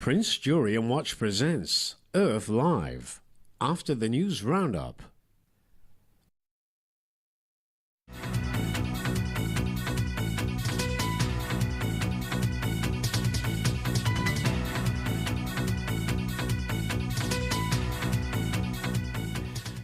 Prince Jury and Watch presents Earth Live after the news roundup.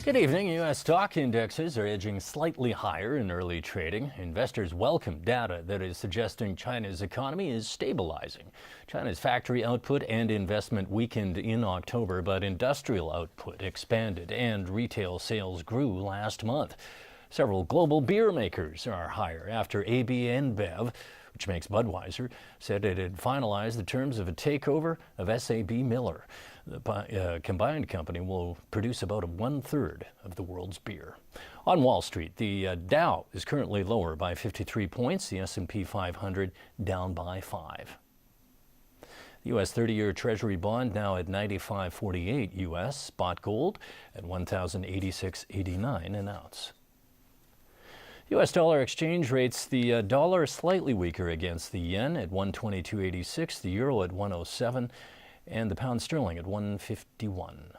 Good evening. U.S. stock indexes are edging slightly higher in early trading. Investors welcome data that is suggesting China's economy is stabilizing. China's factory output and investment weakened in October, but industrial output expanded and retail sales grew last month. Several global beer makers are higher after AB InBev, which makes Budweiser, said it had finalized the terms of a takeover of SAB Miller. The combined company will produce about 1/3 of the world's beer. On Wall Street, the Dow is currently lower by 53 points, the S&P 500 down by 5. The U.S. 30-year Treasury bond now at 95.48 U.S., spot gold at 1,086.89 an ounce. U.S. dollar exchange rates, the dollar slightly weaker against the yen at 122.86, the euro at 107, and the pound sterling at 151.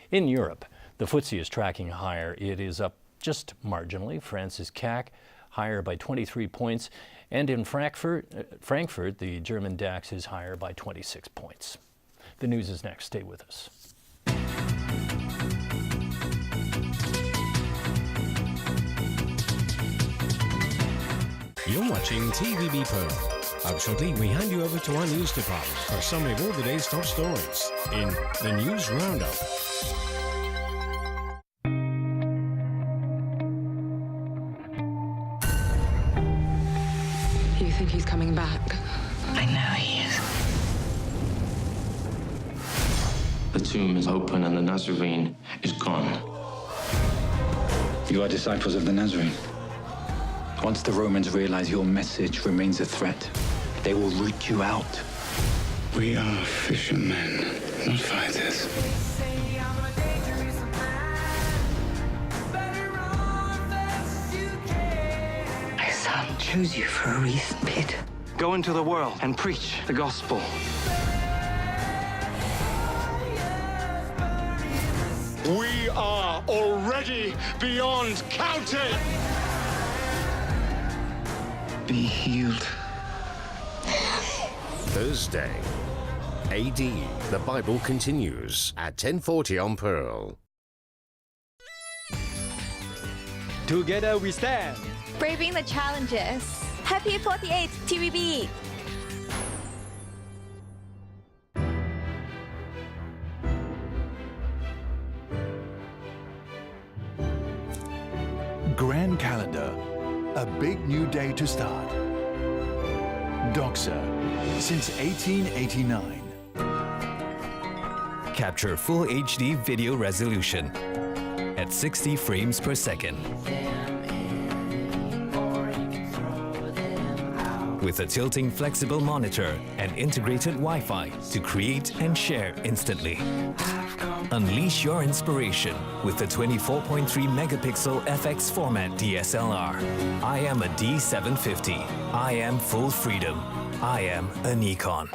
In Europe, the FTSE is tracking higher. It is up just marginally. France's CAC higher by 23 points, and in Frankfurt, the German DAX is higher by 26 points. The news is next. Stay with us. You're watching TVB Pearl. Up shortly, we hand you over to our news department for a summary of all the day's top stories in the News Roundup. You think he's coming back? I know he is. The tomb is open and the Nazarene is gone. You are disciples of the Nazarene. Once the Romans realize your message remains a threat, they will root you out. We are fishermen, not fighters. My son chose you for a reason, Peter. Go into the world and preach the gospel. We are already beyond counting! Be healed. Thursday, AD, the Bible continues at 10:40 on Pearl. Together we stand. Braving the challenges. Happy 48th TVB. Grand Calendar, a big new day to start. Doxa, since 1889. Capture full HD video resolution at 60 frames per second. With a tilting flexible monitor and integrated Wi-Fi to create and share instantly. Unleash your inspiration with the 24.3 megapixel FX format DSLR. I am a D750. I am full freedom. I am a Nikon.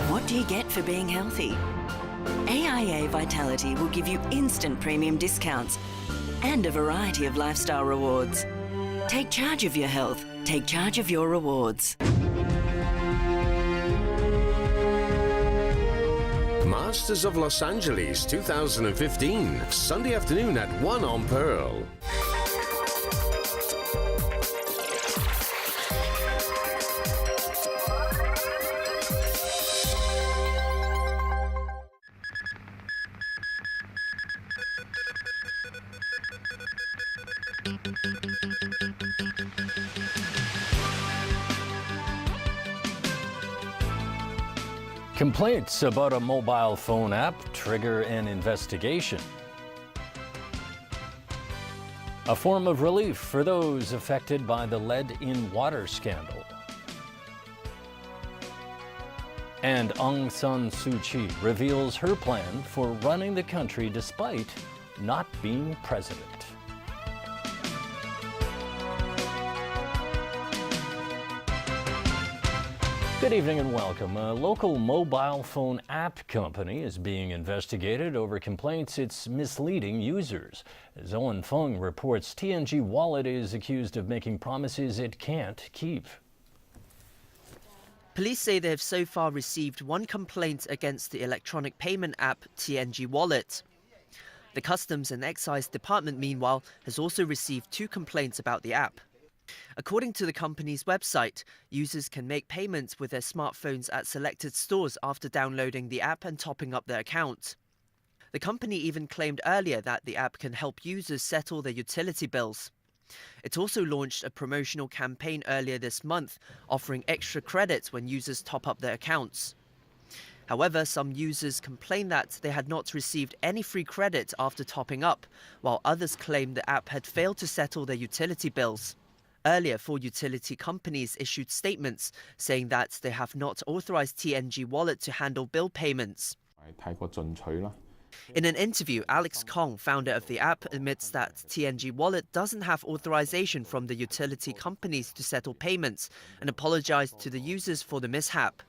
What do you get for being healthy? AIA Vitality will give you instant premium discounts and a variety of lifestyle rewards. Take charge of your health. Take charge of your rewards. Masters of Los Angeles 2015, Sunday afternoon at 1 on Pearl. Complaints about a mobile phone app trigger an investigation. A form of relief for those affected by the lead in water scandal. And Aung San Suu Kyi reveals her plan for running the country despite not being president. Good evening and welcome. A local mobile phone app company is being investigated over complaints it's misleading users. As Owen Fung reports, TNG Wallet is accused of making promises it can't keep. Police say they have so far received one complaint against the electronic payment app TNG Wallet. The Customs and Excise Department, meanwhile, has also received 2 complaints about the app. According to the company's website, users can make payments with their smartphones at selected stores after downloading the app and topping up their account. The company even claimed earlier that the app can help users settle their utility bills. It also launched a promotional campaign earlier this month, offering extra credits when users top up their accounts. However, some users complained that they had not received any free credit after topping up, while others claimed the app had failed to settle their utility bills. Earlier, 4 utility companies issued statements saying that they have not authorized TNG Wallet to handle bill payments. In an interview, Alex Kong, founder of the app, admits that TNG Wallet doesn't have authorization from the utility companies to settle payments and apologized to the users for the mishap.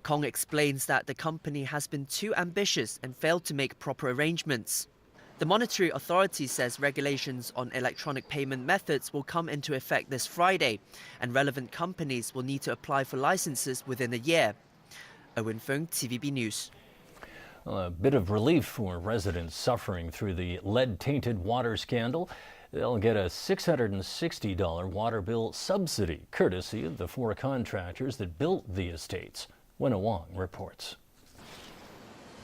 Kong explains that the company has been too ambitious and failed to make proper arrangements. The Monetary Authority says regulations on electronic payment methods will come into effect this Friday, and relevant companies will need to apply for licenses within a year. Owen Fung, TVB News. A bit of relief for residents suffering through the lead-tainted water scandal. They'll get a $660 water bill subsidy, courtesy of the 4 contractors that built the estates. Winna Wong reports.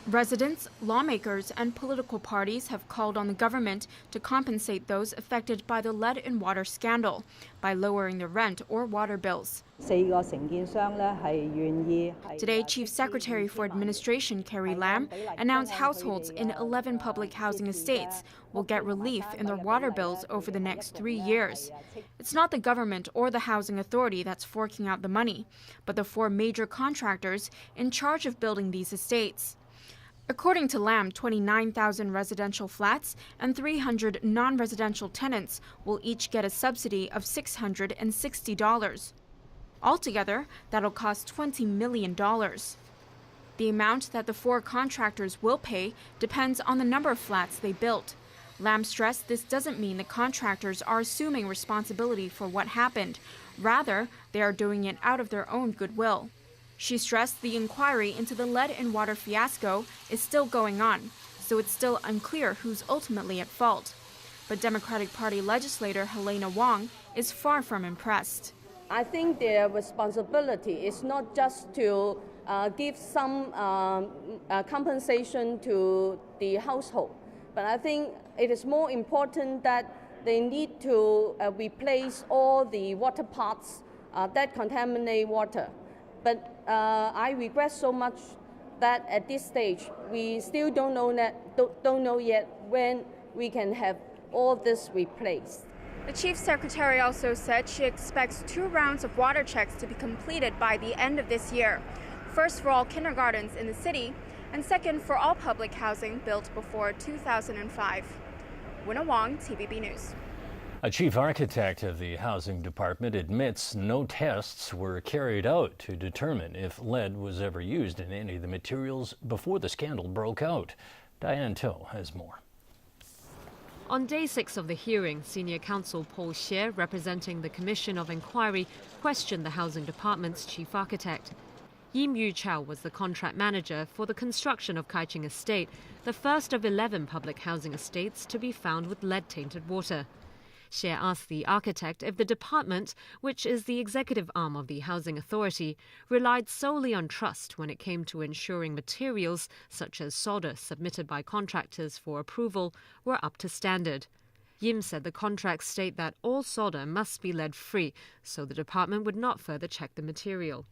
Residents, lawmakers, and political parties have called on the government to compensate those affected by the lead in water scandal by lowering the rent or water bills. Today, Chief Secretary for Administration Carrie Lam announced households in 11 public housing estates will get relief in their water bills over the next 3 years. It's not the government or the housing authority that's forking out the money, but the 4 major contractors in charge of building these estates. According to Lam, 29,000 residential flats and 300 non-residential tenants will each get a subsidy of $660. Altogether, that'll cost $20 million. The amount that the 4 contractors will pay depends on the number of flats they built. Lam stressed this doesn't mean the contractors are assuming responsibility for what happened. Rather, they are doing it out of their own goodwill. She stressed the inquiry into the lead in water fiasco is still going on, so it's still unclear who's ultimately at fault. But Democratic Party legislator Helena Wong is far from impressed. I think their responsibility is not just to give some compensation to the household, but I think it is more important that they need to replace all the water pots that contaminate water. But I regret so much that at this stage we still don't know yet when we can have all this replaced. The Chief Secretary also said she expects 2 rounds of water checks to be completed by the end of this year. First for all kindergartens in the city, and second for all public housing built before 2005. Winna Wong, TVB News. A chief architect of the Housing Department admits no tests were carried out to determine if lead was ever used in any of the materials before the scandal broke out. Diane To has more. On day 6 of the hearing, Senior Counsel Paul Xie, representing the Commission of Inquiry, questioned the Housing Department's chief architect. Yim Yu Chao was the contract manager for the construction of Kaiching Estate, the first of 11 public housing estates to be found with lead-tainted water. Xie asked the architect if the department, which is the executive arm of the Housing Authority, relied solely on trust when it came to ensuring materials, such as solder submitted by contractors for approval, were up to standard. Yim said the contracts state that all solder must be lead-free, so the department would not further check the material.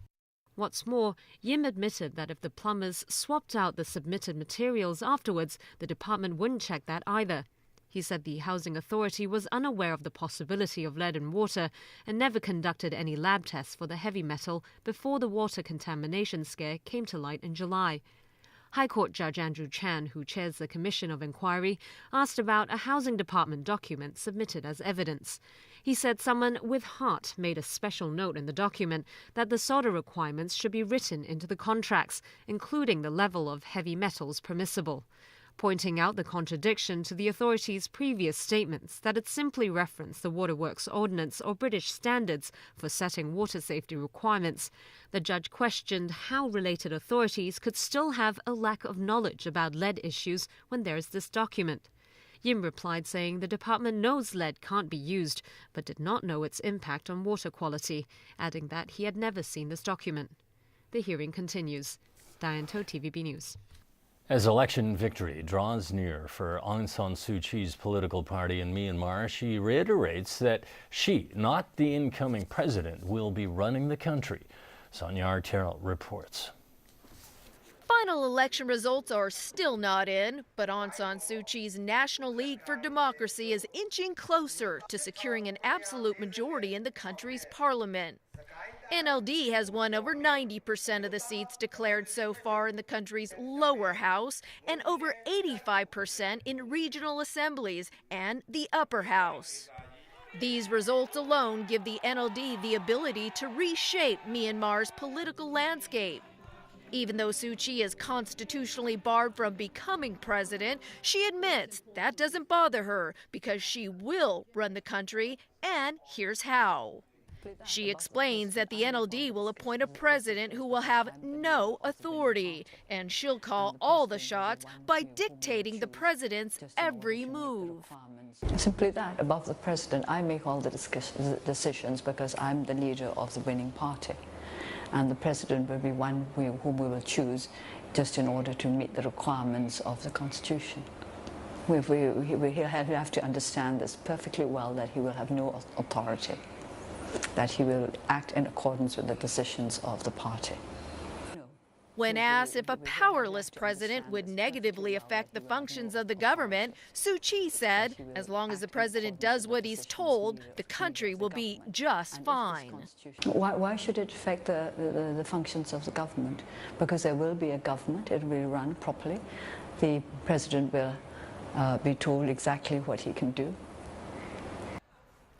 What's more, Yim admitted that if the plumbers swapped out the submitted materials afterwards, the department wouldn't check that either. He said the housing authority was unaware of the possibility of lead in water and never conducted any lab tests for the heavy metal before the water contamination scare came to light in July. High Court Judge Andrew Chan, who chairs the Commission of Inquiry, asked about a housing department document submitted as evidence. He said someone with heart made a special note in the document that the solder requirements should be written into the contracts, including the level of heavy metals permissible, pointing out the contradiction to the authority's previous statements that it simply referenced the Waterworks Ordinance or British standards for setting water safety requirements. The judge questioned how related authorities could still have a lack of knowledge about lead issues when there is this document. Yim replied saying the department knows lead can't be used, but did not know its impact on water quality, adding that he had never seen this document. The hearing continues. Diane To, TVB News. As election victory draws near for Aung San Suu Kyi's political party in Myanmar, she reiterates that she, not the incoming president, will be running the country. Sonia Artero reports. Final election results are still not in, but Aung San Suu Kyi's National League for Democracy is inching closer to securing an absolute majority in the country's parliament. NLD has won over 90% of the seats declared so far in the country's lower house and over 85% in regional assemblies and the upper house. These results alone give the NLD the ability to reshape Myanmar's political landscape. Even though Suu Kyi is constitutionally barred from becoming president, she admits that doesn't bother her because she will run the country, and here's how. She explains that the NLD will appoint a president who will have no authority, and she'll call all the shots by dictating the president's every move. Simply that, above the president, I make all the decisions because I'm the leader of the winning party. And the president will be one whom we will choose just in order to meet the requirements of the Constitution. He'll have to understand this perfectly well, that he will have no authority, that he will act in accordance with the decisions of the party. When asked if a powerless president would negatively affect the functions of the government, Suu Kyi said, as long as the president does what he's told, the country will be just fine. Why should it affect the functions of the government? Because there will be a government, it will run properly. The president will be told exactly what he can do.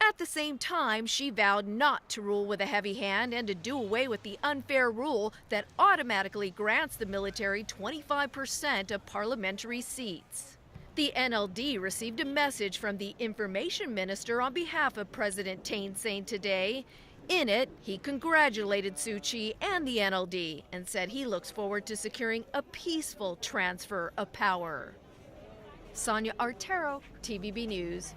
At the same time, she vowed not to rule with a heavy hand and to do away with the unfair rule that automatically grants the military 25% of parliamentary seats. The NLD received a message from the information minister on behalf of President Thein Sein today. In it, he congratulated Suu Kyi and the NLD and said he looks forward to securing a peaceful transfer of power. Sonia Artero, TVB News.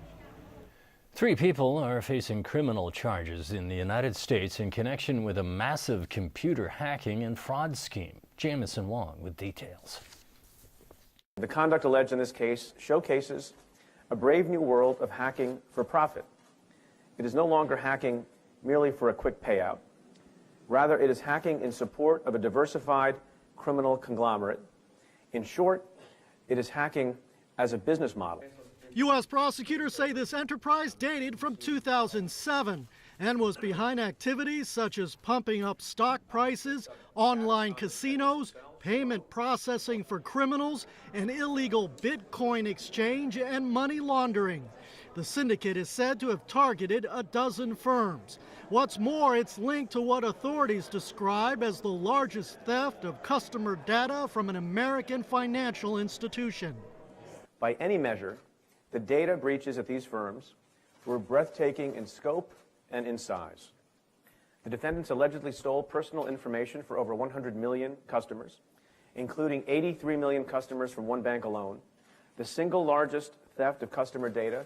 3 people are facing criminal charges in the United States in connection with a massive computer hacking and fraud scheme. Jamison Wong with details. The conduct alleged in this case showcases a brave new world of hacking for profit. It is no longer hacking merely for a quick payout. Rather, it is hacking in support of a diversified criminal conglomerate. In short, it is hacking as a business model. U.S. prosecutors say this enterprise dated from 2007 and was behind activities such as pumping up stock prices, online casinos, payment processing for criminals, and illegal Bitcoin exchange and money laundering. The syndicate is said to have targeted a dozen firms. What's more, it's linked to what authorities describe as the largest theft of customer data from an American financial institution. By any measure, the data breaches at these firms were breathtaking in scope and in size. The defendants allegedly stole personal information for over 100 million customers, including 83 million customers from one bank alone, the single largest theft of customer data